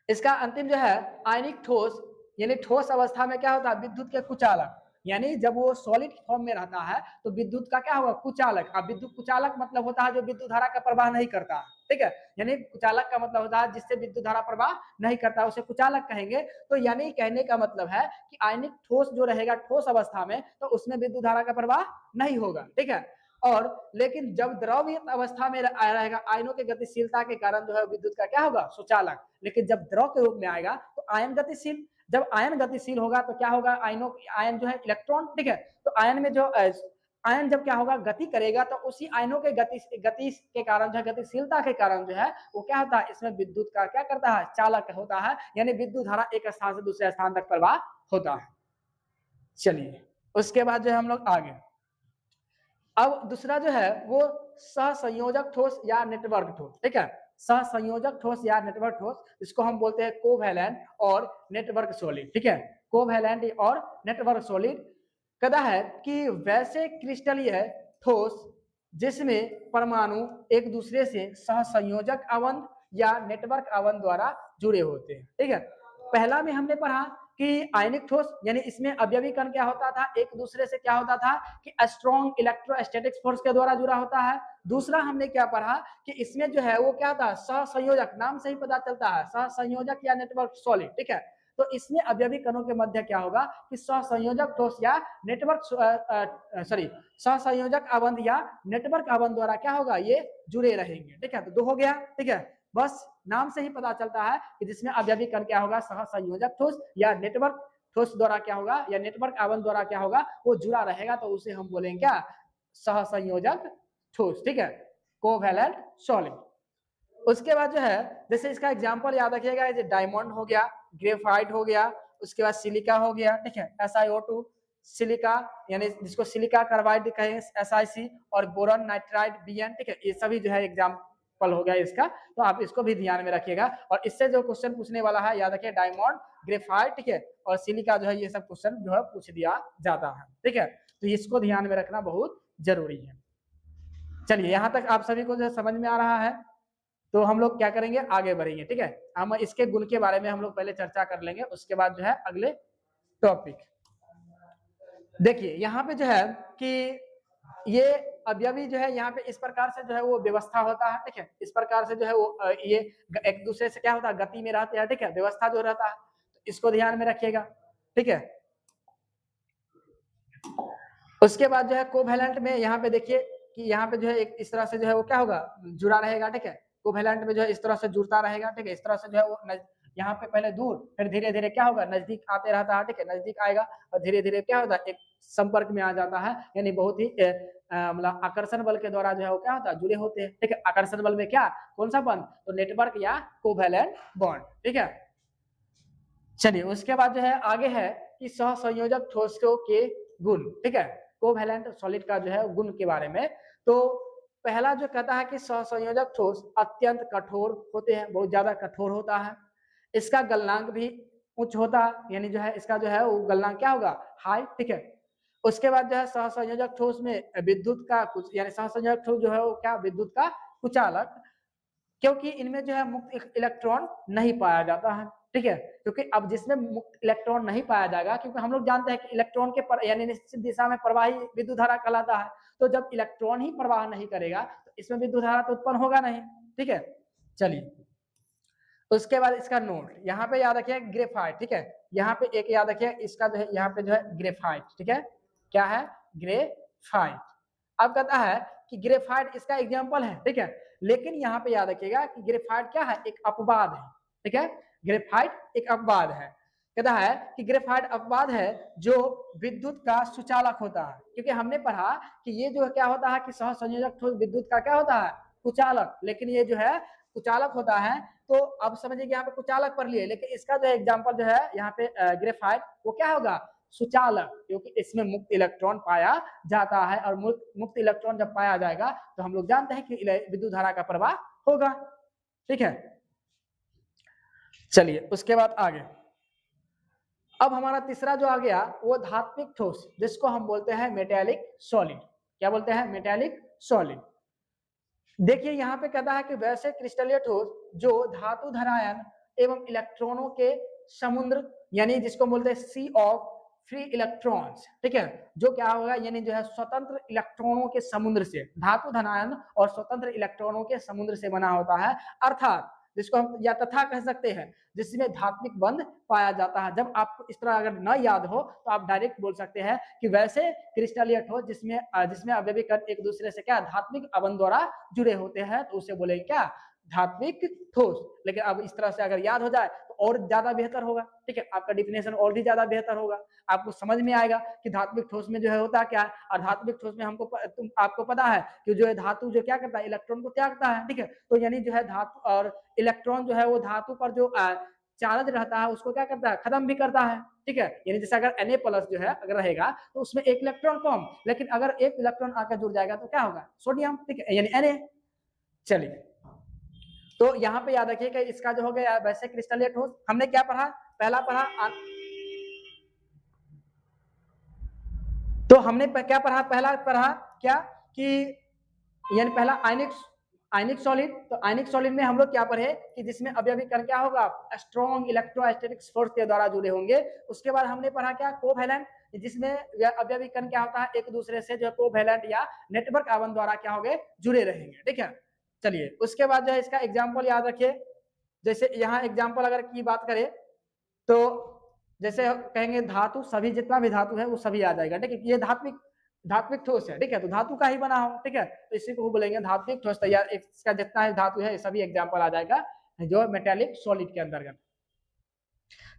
इसका अंतिम जो है आयनिक ठोस, यानी ठोस अवस्था में क्या होता है, विद्युत के कुचालक, यानी जब वो सॉलिड फॉर्म में रहता है तो विद्युत का क्या होगा, कुचालक। अब विद्युत कुचालक मतलब होता है जो विद्युत धारा का प्रवाह नहीं करता, ठीक है, यानी कुचालक का मतलब होता है जिससे विद्युत धारा प्रवाह नहीं करता, उसे कुचालक कहेंगे। तो यानी कहने का मतलब है कि आयनिक ठोस जो रहेगा ठोस अवस्था में तो उसमें विद्युत धारा का प्रवाह नहीं होगा, ठीक है, और लेकिन जब द्रव अवस्था में रहेगा आयनों की गतिशीलता के कारण जो है विद्युत का क्या होगा, सुचालक। लेकिन जब द्रव के रूप में आएगा तो आयन गतिशील, जब आयन गतिशील होगा तो क्या होगा, आयन जो है इलेक्ट्रॉन, ठीक है, तो आयन में जो आयन जब क्या होगा, गति करेगा, तो उसी आयनों के गति के कारण जो है, गतिशीलता के कारण जो है वो क्या होता है, इसमें विद्युत का क्या करता है, चालक होता है, यानी विद्युत धारा एक स्थान से दूसरे स्थान तक प्रवाह होता है। चलिए उसके बाद जो है हम लोग आगे, अब दूसरा जो है वो सहसंयोजक ठोस या नेटवर्क ठोस, ठीक है, सहसंयोजक ठोस या नेटवर्क ठोस, इसको हम बोलते हैं कोवैलेंट और नेटवर्क सॉलिड, ठीक है, कोवैलेंट और नेटवर्क सॉलिड। कहता है कि वैसे क्रिस्टलीय ठोस जिसमें परमाणु एक दूसरे से सहसंयोजक अवंध या नेटवर्क अवंध द्वारा जुड़े होते हैं, ठीक है। पहला में हमने पढ़ा कि आयनिक ठोस यानी इसमें अवयवीकरण क्या होता था, एक दूसरे से क्या होता था कि स्ट्रॉन्ग इलेक्ट्रोस्टैटिक फोर्स के द्वारा जुड़ा होता है। दूसरा हमने क्या पढ़ा कि इसमें जो है वो क्या था, सहसंयोजक, नाम से ही पता चलता है सहसंयोजक या नेटवर्क सॉलिड, ठीक है, तो इसमें अवयवी कणों के मध्य क्या होगा कि सहसंयोजक ठोस या नेटवर्क सहसंयोजक आबंध या नेटवर्क आबंध द्वारा क्या होगा, ये जुड़े रहेंगे। ठीक है, तो 2 हो गया। ठीक है, बस नाम से ही पता चलता है कि जिसमें अवयवी कण क्या होगा, सहसंयोजक ठोस या नेटवर्क ठोस द्वारा क्या होगा, या नेटवर्क आबंध द्वारा क्या होगा, वो जुड़ा रहेगा, तो उसे हम बोलेंगे क्या, सहसंयोजक ठोस। ठीक है, कोवैलेंट सॉलिड। उसके बाद जो है, जैसे इसका एग्जांपल याद रखिएगा, ये डायमंड हो गया, ग्रेफाइट हो गया, उसके बाद सिलिका हो गया। ठीक है, SiO2, सिलिका यानी जिसको सिलिका कार्बाइड कहें SiC, और बोरॉन नाइट्राइड Bn। ठीक है, ये सभी जो है एग्जांपल हो गया इसका, तो आप इसको भी ध्यान में रखिएगा। और इससे जो क्वेश्चन पूछने वाला है, याद रखिए डायमंड, ग्रेफाइट, ठीक है, और सिलिका जो है, ये सब क्वेश्चन जो है पूछ दिया जाता है। ठीक है, तो इसको ध्यान में रखना बहुत जरूरी है। चलिए, यहां तक आप सभी को जो समझ में आ रहा है, तो हम लोग क्या करेंगे, आगे बढ़ेंगे। ठीक है, हम इसके गुण के बारे में हम लोग पहले चर्चा कर लेंगे, उसके बाद जो है अगले टॉपिक। देखिए यहाँ पे जो है कि ये अवयवी जो है, यहाँ पे इस प्रकार से जो है वो व्यवस्था होता है। ठीक है, इस प्रकार से जो है वो ये एक दूसरे से क्या होता है, गति में रहते हैं। ठीक है, व्यवस्था जो रहता है, तो इसको ध्यान में रखिएगा। ठीक है, उसके बाद जो है कोवैलेंट में यहाँ पे देखिए कि यहाँ पे जो है एक इस तरह से जो है वो क्या होगा, जुड़ा रहेगा। ठीक है, कोवैलेंट में जो है इस तरह से जुड़ता रहेगा। ठीक है, इस तरह से जो है वो यहाँ पे पहले दूर, फिर धीरे धीरे क्या होगा, नजदीक आते रहता है। ठीक है, नजदीक आएगा और धीरे धीरे क्या होता है, एक संपर्क में आ जाता है, यानी बहुत ही मतलब आकर्षण बल के द्वारा जो है वो क्या होता है, जुड़े होते हैं। ठीक है, आकर्षण बल में क्या, कौन सा बंध, तो नेटवर्क या कोवैलेंट बॉन्ड। ठीक है, चलिए उसके बाद जो है आगे है कि सहसंयोजक ठोसों के गुण। ठीक है, कोवैलेंट सॉलिड का जो है गुण के बारे में, तो पहला जो कहता है कि सहसंयोजक ठोस अत्यंत कठोर होते हैं, बहुत ज्यादा कठोर होता है। इसका गलनांक भी उच्च होता है, यानी जो है इसका जो है वो गलनांक क्या होगा, हाई। ठीक है, उसके बाद जो है सहसंयोजक ठोस में विद्युत का कुछ, यानी सहसंयोजक ठोस जो है वो क्या, विद्युत का कुचालक, क्योंकि इनमें जो है मुक्त इलेक्ट्रॉन नहीं पाया जाता है। ठीक है, क्योंकि अब जिसमें मुक्त इलेक्ट्रॉन नहीं पाया जाएगा, क्योंकि हम लोग जानते हैं कि इलेक्ट्रॉन के यानी निश्चित दिशा में प्रवाही विद्युत धारा कहलाता है, तो जब इलेक्ट्रॉन ही प्रवाह नहीं करेगा तो इसमें विद्युत धारा तो उत्पन्न होगा नहीं। ठीक है, चलिए उसके बाद इसका नोट यहाँ पे याद रखिए, ग्रेफाइट। ठीक है, यहाँ पे एक याद रखिए, इसका जो है यहाँ पे जो है ग्रेफाइट। ठीक है, क्या है, ग्रेफाइट। अब कहता है कि ग्रेफाइट इसका एग्जाम्पल है। ठीक है, लेकिन यहाँ पे याद रखिएगा कि ग्रेफाइट क्या है, एक अपवाद है। ठीक है, ग्रेफाइट एक अपवाद है। कहता है कि ग्रेफाइट अपवाद है जो विद्युत का सुचालक होता है, क्योंकि हमने पढ़ा कि ये जो क्या होता है कि सहसंयोजक ठोस विद्युत का क्या होता है, कुचालक, लेकिन ये जो है कुचालक होता है। तो अब समझिए कि यहाँ पे कुचालक पढ़ लिए, लेकिन इसका जो एग्जाम्पल जो है यहाँ पे ग्रेफाइट, वो क्या होगा, सुचालक, क्योंकि इसमें मुक्त इलेक्ट्रॉन पाया जाता है, और मुक्त इलेक्ट्रॉन जब पाया जाएगा तो हम लोग जानते हैं कि विद्युत धारा का प्रवाह होगा। ठीक है, चलिए उसके बाद आगे, अब हमारा तीसरा जो आ गया वो धात्विक ठोस, जिसको हम बोलते हैं मेटेलिक सॉलिड। क्या बोलते हैं, मेटेलिक सॉलिड। देखिए यहाँ पे कहता है कि वैसे क्रिस्टलीय ठोस जो धातु धरायन एवं इलेक्ट्रॉनों के समुद्र, यानी जिसको बोलते हैं सी ऑफ फ्री इलेक्ट्रॉन्स। ठीक है, जो क्या होगा, यानी जो है स्वतंत्र इलेक्ट्रॉनों के समुद्र से, धातु धनायन और स्वतंत्र इलेक्ट्रॉनों के समुद्र से बना होता है, अर्थात जिसको हम या तथा कह सकते हैं, जिसमें धात्विक बंध पाया जाता है। जब आपको इस तरह अगर न याद हो तो आप डायरेक्ट बोल सकते हैं कि वैसे क्रिस्टलीय ठोस जिसमें अवयवी कण एक दूसरे से क्या, धात्विक आबंध द्वारा जुड़े होते हैं, तो उसे बोलेंगे क्या, धात्विक ठोस। लेकिन अब इस तरह से अगर याद हो जाए तो और ज्यादा बेहतर होगा। ठीक है, आपका डिफिनेशन और भी ज्यादा बेहतर होगा, आपको समझ में आएगा कि धात्विक ठोस में जो है होता क्या है। और धात्विक ठोस में आपको पता है कि जो है धातु जो क्या करता है, इलेक्ट्रॉन को त्यागता है। ठीक है, तो यानी जो है धातु और इलेक्ट्रॉन जो है वो धातु पर जो चार्ज रहता है उसको क्या करता है, खत्म भी करता है। ठीक है, यानी जैसे अगर Na+ जो है अगर रहेगा तो उसमें एक इलेक्ट्रॉन कम, लेकिन अगर एक इलेक्ट्रॉन आकर जुड़ जाएगा तो क्या होगा, सोडियम। ठीक है, यानी Na। चलिए, तो यहाँ पे याद रखिए कि इसका जो हो गया वैसे क्रिस्टलीय ठोस, हमने क्या पढ़ा, पहला पढ़ा, तो हमने क्या पढ़ा, पहला पढ़ा क्या कि यानी पहला आयनिक सॉलिड। तो आयनिक सॉलिड में हम लोग क्या पढ़े कि जिसमें अवयवी कण क्या होगा, स्ट्रॉन्ग इलेक्ट्रोस्टैटिक फोर्स के द्वारा जुड़े होंगे। उसके बाद हमने पढ़ा क्या, कोवैलेंट, जिसमें अवयवी कण क्या होता है, एक दूसरे से जो कोवैलेंट या नेटवर्क आबंध द्वारा क्या होंगे, जुड़े रहेंगे। ठीक है, चलिए उसके बाद जो है इसका एग्जाम्पल याद रखिए। जैसे यहाँ एग्जाम्पल अगर की बात करें तो जैसे कहेंगे धातु, सभी जितना भी धातु है वो सभी आ जाएगा, ठीक है। ये धात्विक ठोस है, ठीक है, तो धातु का ही बना हो, ठीक है, तो इसी को बोलेंगे धात्विक ठोस तैयार। इसका जितना है धातु है सभी एग्जाम्पल आ जाएगा जो मेटेलिक सॉलिड के अंतर्गत।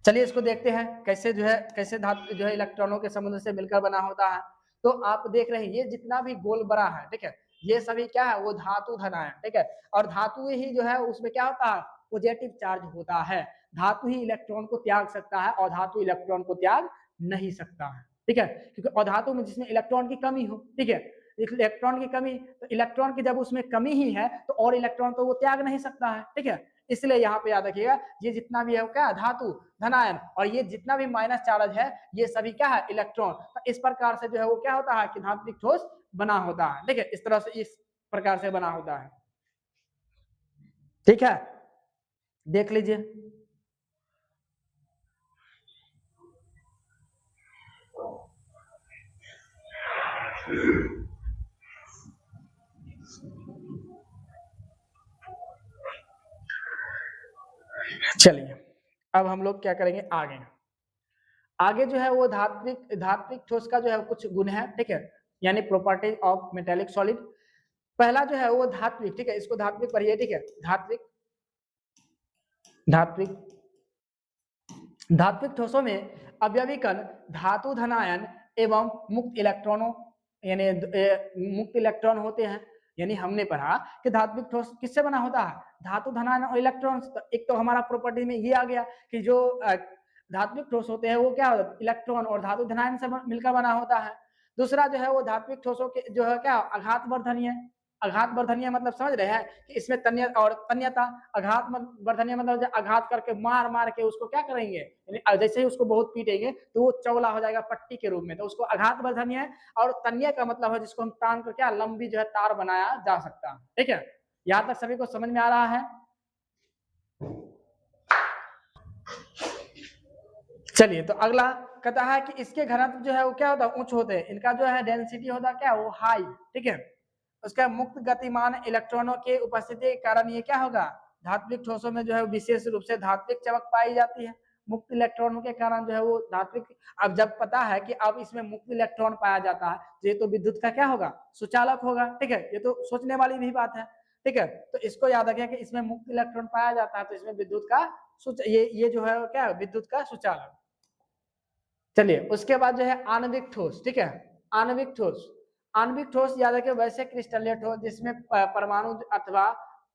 चलिए इसको देखते हैं कैसे जो है, कैसे धातु जो है इलेक्ट्रॉनों के समुद्र से मिलकर बना होता है। तो आप देख रहे हैं ये जितना भी गोल बड़ा है, ठीक है, ये सभी क्या है, वो धातु धन है, ठीक है। और धातु ही जो है उसमें क्या होता है, पॉजिटिव चार्ज होता है। धातु ही इलेक्ट्रॉन को त्याग सकता है और धातु इलेक्ट्रॉन को त्याग नहीं सकता है, ठीक है, क्योंकि अधातु में जिसमें इलेक्ट्रॉन की कमी हो, ठीक है, इलेक्ट्रॉन की कमी, तो इलेक्ट्रॉन की जब उसमें कमी ही है तो और इलेक्ट्रॉन तो वो त्याग नहीं सकता है, ठीक है। इसलिए यहाँ पे याद रखिएगा ये जितना भी है क्या, धातु धनायन, और ये जितना भी माइनस चार्ज है ये सभी क्या है, इलेक्ट्रॉन। तो इस प्रकार से जो है वो क्या होता है कि धात्विक ठोस बना होता है, ठीक है, इस तरह से, इस प्रकार से बना होता है, ठीक है। देख लीजिए, चलिए अब हम लोग क्या करेंगे आगे। आगे जो है वो धात्विक ठोस का जो है कुछ गुण है, ठीक है, यानी प्रॉपर्टीज ऑफ मेटेलिक सॉलिड। पहला जो है वो धात्विक, ठीक है, इसको धात्विक पढ़िए, ठीक है, धात्विक धात्विक धात्विक ठोसों में अवयवी कण धातु धनायन एवं मुक्त इलेक्ट्रॉनों यानी मुक्त इलेक्ट्रॉन होते हैं। यानी हमने पढ़ा कि धात्विक ठोस किससे बना होता है, धातु धनायन और इलेक्ट्रॉन। एक तो हमारा प्रॉपर्टी में ये आ गया कि जो धात्विक ठोस होते हैं वो क्या इलेक्ट्रॉन और धातु धनायन से मिलकर बना होता है। दूसरा जो है वो धात्विक ठोसों के जो है क्या, आघात वर्धनीय। आघात वर्धनीय मतलब समझ रहे हैं कि इसमें तन्य और तन्यता। आघात वर्धनीय मतलब आघात करके मार मार के उसको क्या करेंगे, जैसे ही उसको बहुत पीटेंगे तो वो चौला हो जाएगा पट्टी के रूप में, तो उसको आघात वर्धनीय। और तन्य का मतलब है जिसको हम तान कर क्या लंबी जो है तार बनाया जा सकता है, ठीक है। यहां तक सभी को समझ में आ रहा है। चलिए तो अगला कहता है कि इसके घनत्व जो है वो क्या होता है, उच्च होते हैं। इनका जो है डेंसिटी होता है क्या, वो हाई, ठीक है। उसका मुक्त गतिमान इलेक्ट्रॉनों के उपस्थिति के कारण ये क्या होगा, धात्विक ठोसों में जो है विशेष रूप से धात्विक चमक पाई जाती है। मुक्त इलेक्ट्रॉनों के कारण जो है वो धात्विक। अब जब पता है कि अब इसमें मुक्त इलेक्ट्रॉन पाया जाता है तो ये तो विद्युत का क्या होगा, सुचालक होगा, ठीक है, ये तो सोचने वाली भी बात है, ठीक है। तो इसको याद रखें कि इसमें मुक्त इलेक्ट्रॉन पाया जाता है तो इसमें विद्युत का ये जो है क्या, विद्युत का सुचालक। चलिए उसके बाद जो है आणविक ठोस, ठीक है, आणविक ठोस। आणविक ठोस याद रखिए वैसे क्रिस्टलीय ठोस जिसमें परमाणु अथवा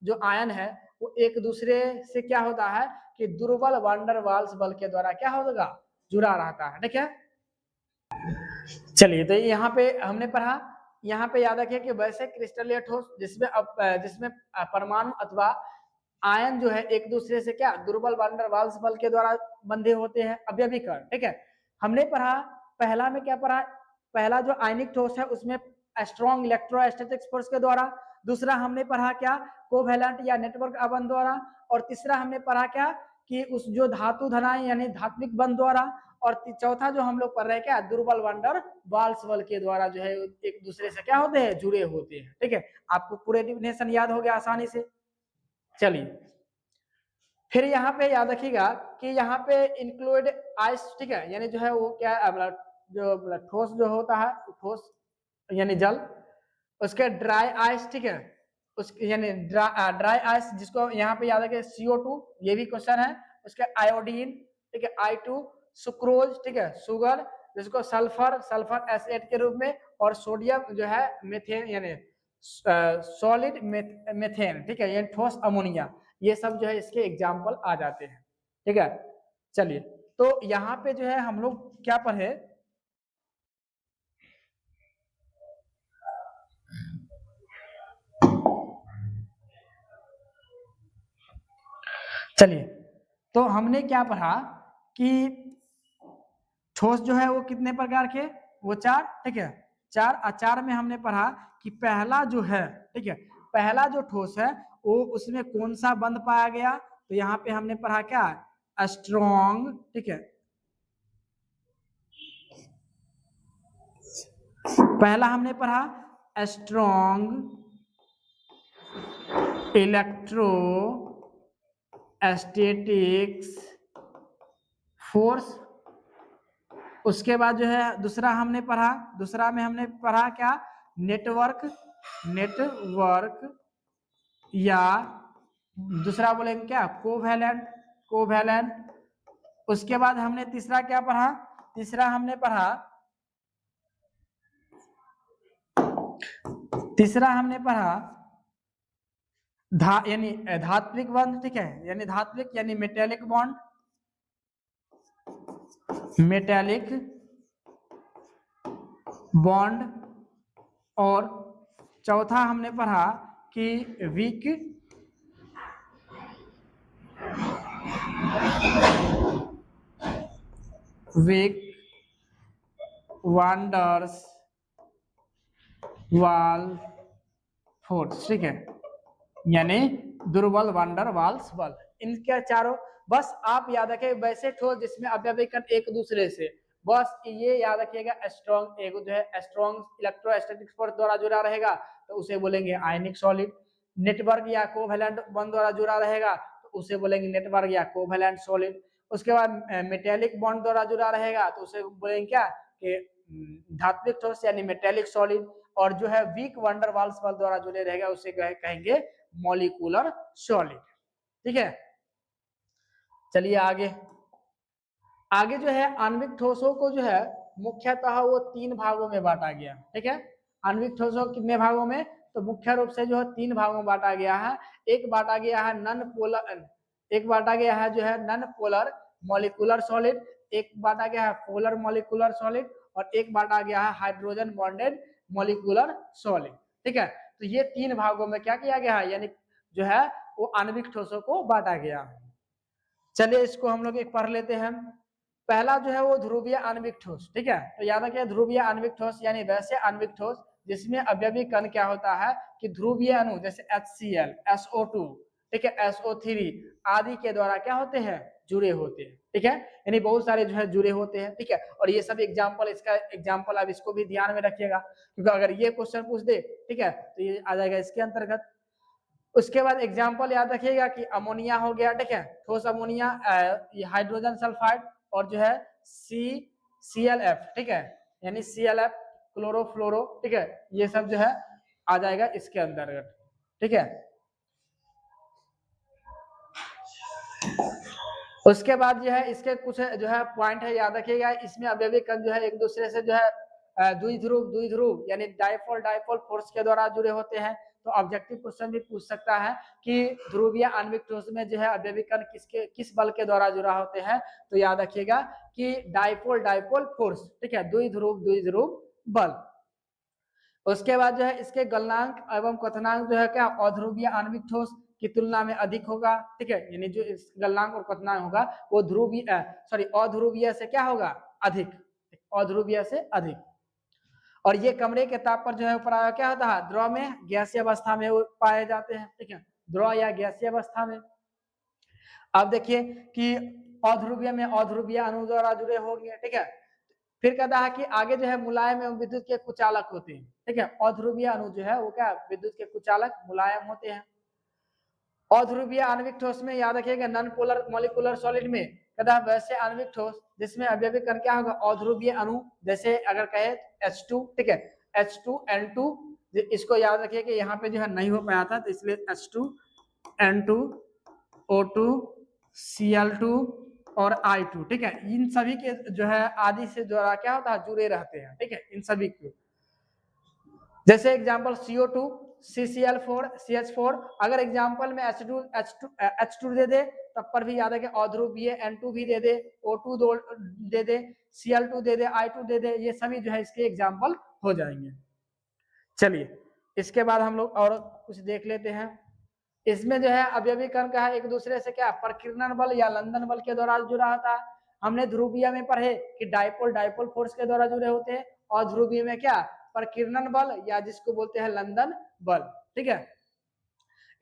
जो आयन है वो एक दूसरे से क्या होता है कि दुर्बल वांडर वाल्स बल के द्वारा क्या होगा, जुड़ा रहता है, ठीक है। चलिए तो यहाँ पे हमने पढ़ा, यहाँ पे याद रखिए कि वैसे क्रिस्टलीय ठोस जिसमें परमाणु अथवा आयन जो है एक दूसरे से क्या दुर्बल वांडर वाल्स बल के द्वारा बंधे होते हैं, अवयवीकरण, ठीक है। हमने पढ़ा पहला में क्या पढ़ा, पहला जो आयनिक ठोस है उसमें स्ट्रॉन्ग इलेक्ट्रोस्टैटिक फोर्स के द्वारा। दूसरा हमने पढ़ा क्या, कोवैलेंट या नेटवर्क आबंध द्वारा। और तीसरा हमने पढ़ा क्या कि उस जो धातु धनाएं यानी धात्विक बंध द्वारा। और चौथा जो हम लोग पढ़ रहे हैं क्या, दुर्बल वांडर वाल्स बल के द्वारा जो है एक दूसरे से क्या होते हैं, जुड़े होते हैं, ठीक है। आपको पूरे डिफिनेशन याद हो गया आसानी से। चलिए फिर यहाँ पे याद रखिएगा कि यहाँ पे इंक्लूड आइस, ठीक है, यानी जो है वो क्या जो ठोस जो होता है, ठोस यानी जल, उसके ड्राई आइस, ठीक है, उस यानी ड्राई आइस जिसको यहाँ पे याद रखिए CO2, ये भी क्वेश्चन है। उसके आयोडीन, ठीक है, I2, सुक्रोज, ठीक है, शुगर, जिसको सल्फर एसिड के रूप में। और सोडियम जो है मेथेन यानी सॉलिड मेथेन, ठीक है, यानी ठोस अमोनिया। ये सब जो है इसके एग्जाम्पल आ जाते हैं, ठीक है। चलिए तो यहाँ पे जो है हम लोग क्या पढ़े, चलिए तो हमने क्या पढ़ा कि ठोस जो है वो कितने प्रकार के, वो चार, ठीक है, चार में हमने पढ़ा कि पहला जो है, ठीक है, पहला जो ठोस है वो उसमें कौन सा बंध पाया गया, तो यहाँ पे हमने पढ़ा क्या, स्ट्रॉन्ग, ठीक है, पहला हमने पढ़ा स्ट्रॉन्ग इलेक्ट्रोस्टैटिक्स फोर्स, उसके बाद जो है दूसरा में हमने पढ़ा क्या, नेटवर्क या दूसरा बोलेंगे क्या, कोवैलेंट। उसके बाद हमने तीसरा क्या पढ़ा, हमने पढ़ा यानी धात्विक बॉन्ड, ठीक है, यानी धात्विक यानी मेटेलिक बॉन्ड। और चौथा हमने पढ़ा कि वीक वंडर्स वाल फोर्स, ठीक है, यानी दुर्बल वंडर वाल्स बल। इनके चारों बस आप याद रखें, वैसे ठोस जिसमें अवयवी कण एक दूसरे से, बस ये याद रखिएगा, स्ट्रॉन्ग एक जो है स्ट्रॉन्ग इलेक्ट्रोस्टैटिक फोर्स द्वारा जुड़ा रहेगा तो उसे बोलेंगे आयनिक सॉलिड। नेटवर्क या कोवैलेंट बॉन्ड द्वारा जुड़ा रहेगा तो उसे बोलेंगे नेटवर्क या कोवैलेंट सॉलिड। उसके बाद मेटेलिक बॉन्ड द्वारा जुड़ा रहेगा तो उसे बोलेंगे क्या कि धात्विक ठोस यानी मेटेलिक सॉलिड। और जो है वीक वंडर वाल्स बल द्वारा जुड़े रहेगा उसे कहेंगे मॉलिक्यूलर सॉलिड, ठीक है। चलिए आगे जो है आणविक ठोसों को जो है मुख्यतः वो 3 भागों में बांटा गया, ठीक है। आणविक ठोसों कितने भागों में, तो मुख्य रूप से जो है 3 भागों में बांटा गया है। एक बांटा गया है जो है नॉन पोलर मॉलिक्यूलर सॉलिड, एक बांटा गया है पोलर मॉलिक्यूलर सॉलिड, और एक बांटा गया है हाइड्रोजन बॉन्डेड मॉलिक्यूलर सॉलिड, ठीक है। तो ये 3 भागों में क्या किया गया है, यानी जो है वो आणविक ठोसों को बांटा गया है। चलिए इसको हम लोग एक पढ़ लेते हैं। पहला जो है वो ध्रुवीय आणविक ठोस, ठीक है। तो याद रखिए ध्रुवीय आणविक ठोस यानी वैसे आणविक ठोस जिसमें अवयवी कण क्या होता है कि ध्रुवीय अणु जैसे HCl, SO2, ठीक है, SO3 आदि के द्वारा क्या होते हैं, जुड़े होते हैं, ठीक है। यानी बहुत सारे जो है जुड़े होते हैं, ठीक है। और ये सब एग्जाम्पल, इसका एग्जाम्पल आप इसको भी ध्यान में रखिएगा, क्योंकि अगर ये क्वेश्चन पूछ दे, ठीक है, तो ये आ जाएगा इसके अंतर्गत। उसके बाद एग्जाम्पल याद रखिएगा कि अमोनिया हो गया, ठीक है, ठोस अमोनिया, हाइड्रोजन सल्फाइड, और जो है CLF, ठीक है, यानी CLF क्लोरोफ्लोरो, ठीक है, ये सब जो है आ जाएगा इसके अंतर्गत, ठीक है। उसके बाद जो है इसके कुछ जो है पॉइंट है याद रखिएगा, इसमें अवयवी कण जो है एक दूसरे से जो है द्विध्रुव यानी डाइपोल फोर्स के द्वारा जुड़े होते हैं। तो ऑब्जेक्टिव क्वेश्चन भी पूछ सकता है कि ध्रुवीय आणविक ठोस में जो है अवयवी कण किस बल के द्वारा जुड़ा होते हैं, तो याद रखिएगा कि डाइपोल फोर्स, ठीक है, द्विध्रुव बल। उसके बाद जो है इसके गलनांक एवं क्वथनांक जो है क्या अध्रुवीय आणविक ठोस की तुलना में अधिक होगा, ठीक है, यानी जो इस गलनांक और क्वथनांक होगा वो अध्रुवीय से क्या होगा, अधिक, अध्रुवीय से अधिक। और ये कमरे के ताप पर जो है प्राय क्या होता है, द्रव में गैसीय अवस्था में पाए जाते हैं, ठीक है, द्रव या गैसीय अवस्था में। अब देखिए कि अध्रुवीय में अध्रुवीय अणु द्वारा जुड़े होंगे, ठीक है। फिर कहता है कि आगे जो है मुलायम एवं विद्युत के कुचालक होते हैं, ठीक है, अध्रुवीय अणु जो है वो क्या विद्युत के कुचालक मुलायम होते हैं। अध्रुवीय आणविक ठोस में याद रखिएगा नॉन पोलर मॉलिक्यूलर सॉलिड में कहता है वैसे आणविक ठोस जिसमें अवयवी कण क्या होगा, अध्रुवीय अणु, जैसे अगर कहे H2, ठीक है, H2N2, इसको याद रखिए कि यहाँ पे जो है नहीं हो पाया था, तो इसलिए H2N2 O2 Cl2 और I2, ठीक है, इन सभी के जो है आदि से द्वारा क्या होता है, जुड़े रहते हैं, ठीक है, इन सभी को। जैसे एग्जांपल CO2 CCl4 CH4, अगर एग्जांपल में H2 दे दे तब पर भी याद है कि अध्रुवीय N2 भी दे दे, O2 दे दे, Cl2 दे दे, I2 दे दे, ये सभी जो है इसके एग्जांपल हो जाएंगे। चलिए इसके बाद हम लोग और कुछ देख लेते हैं। इसमें जो है अवयवी कण का है एक दूसरे से क्या प्रकीर्णन बल या लंदन बल के द्वारा जुड़ा होता है। हमने ध्रुवीय में पढ़े कि डाइपोल फोर्स के द्वारा जुड़े होते हैं, और ध्रुवीय में क्या प्रकीर्णन बल या जिसको बोलते हैं लंदन बल, ठीक है।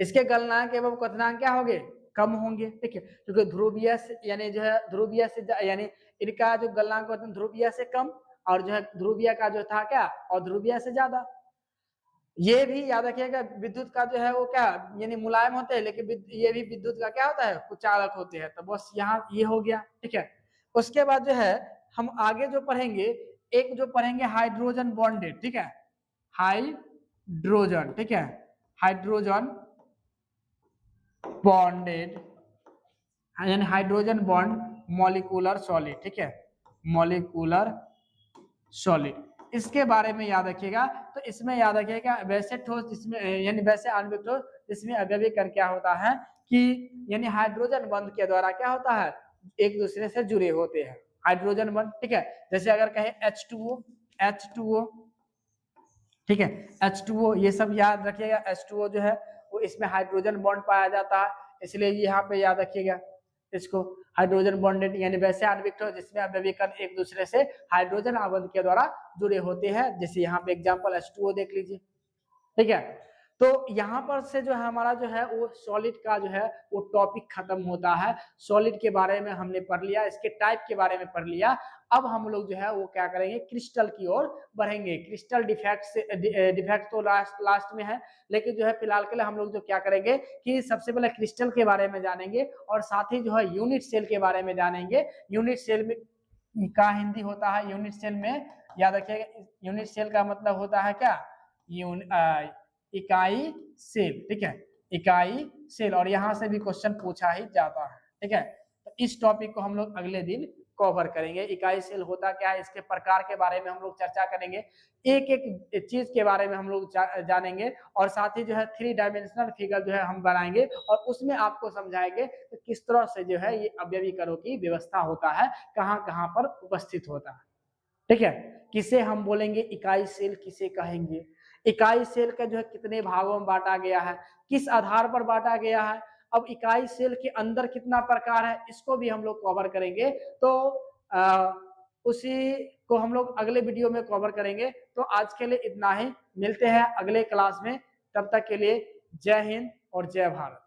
इसके गलनांक एवं क्वथनांक क्या होंगे, कम होंगे, ठीक है, क्योंकि ध्रुवीय से यानी जो है ध्रुवीय से यानी इनका जो गलनांक ध्रुवीय से कम, और जो है ध्रुवीय का जो था क्या अध्रुवीय से ज्यादा। ये भी याद रखिएगा विद्युत का जो है वो क्या यानी मुलायम होते हैं, लेकिन ये भी विद्युत का क्या होता है कुचालक होते हैं। तो बस यहाँ ये हो गया, ठीक है। उसके बाद जो है हम आगे जो पढ़ेंगे, एक जो पढ़ेंगे हाइड्रोजन बॉन्डेड, ठीक है, हाइड्रोजन, ठीक है, हाइड्रोजन बॉन्डेड यानी हाइड्रोजन बॉन्ड मॉलिक्यूलर सॉलिड, ठीक है, मॉलिक्यूलर सॉलिड, इसके बारे में याद रखिएगा। तो इसमें याद रखिएगा वैसे ठोस जिसमें यानी वैसे आणविक ठोस जिसमें अवयवी कण क्या होता है कि यानी हाइड्रोजन बंध के द्वारा क्या होता है, एक दूसरे से जुड़े होते हैं, हाइड्रोजन बंध, ठीक है। जैसे अगर कहे H2O, ठीक है, H2O, ये सब याद रखिएगा। H2O जो है वो इसमें हाइड्रोजन बॉन्ड पाया जाता है, इसलिए यहाँ पे याद रखिएगा इसको, हाइड्रोजन बॉन्डेड यानी वैसे आणविक ठोस जिसमें अवयवी कण एक दूसरे से हाइड्रोजन आबंध के द्वारा जुड़े होते हैं। जैसे यहाँ पे एग्जांपल H2O देख लीजिए, ठीक है। तो यहाँ पर से जो है हमारा जो है वो सॉलिड का जो है वो टॉपिक खत्म होता है। सॉलिड के बारे में हमने पढ़ लिया, इसके टाइप के बारे में पढ़ लिया। अब हम लोग जो है वो क्या करेंगे, क्रिस्टल की ओर बढ़ेंगे। क्रिस्टल डिफेक्ट से डिफेक्ट तो लास्ट में है, लेकिन जो है फिलहाल के लिए हम लोग जो क्या करेंगे कि सबसे पहले क्रिस्टल के बारे में जानेंगे और साथ ही जो है यूनिट सेल के बारे में जानेंगे। यूनिट सेल में का हिंदी होता है, यूनिट सेल में याद रखिएगा, यूनिट सेल का मतलब होता है क्या, इकाई सेल, ठीक है, इकाई सेल। और यहाँ से भी क्वेश्चन पूछा ही जाता है, ठीक है। तो इस टॉपिक को हम लोग अगले दिन कवर करेंगे। इकाई सेल होता क्या है, इसके प्रकार के बारे में हम लोग चर्चा करेंगे, एक एक चीज के बारे में हम लोग जानेंगे और साथ ही जो है 3 डायमेंशनल फिगर जो है हम बनाएंगे और उसमें आपको समझाएंगे कि किस तरह से जो है ये अवयवी कणों की व्यवस्था होता है, कहाँ कहाँ पर उपस्थित होता है, ठीक है। किसे हम बोलेंगे इकाई सेल किसे कहेंगे, इकाई सेल का जो है कितने भागों में बांटा गया है, किस आधार पर बांटा गया है, अब इकाई सेल के अंदर कितना प्रकार है, इसको भी हम लोग कवर करेंगे। तो उसी को हम लोग अगले वीडियो में कवर करेंगे। तो आज के लिए इतना ही, मिलते हैं अगले क्लास में, तब तक के लिए जय हिंद और जय भारत।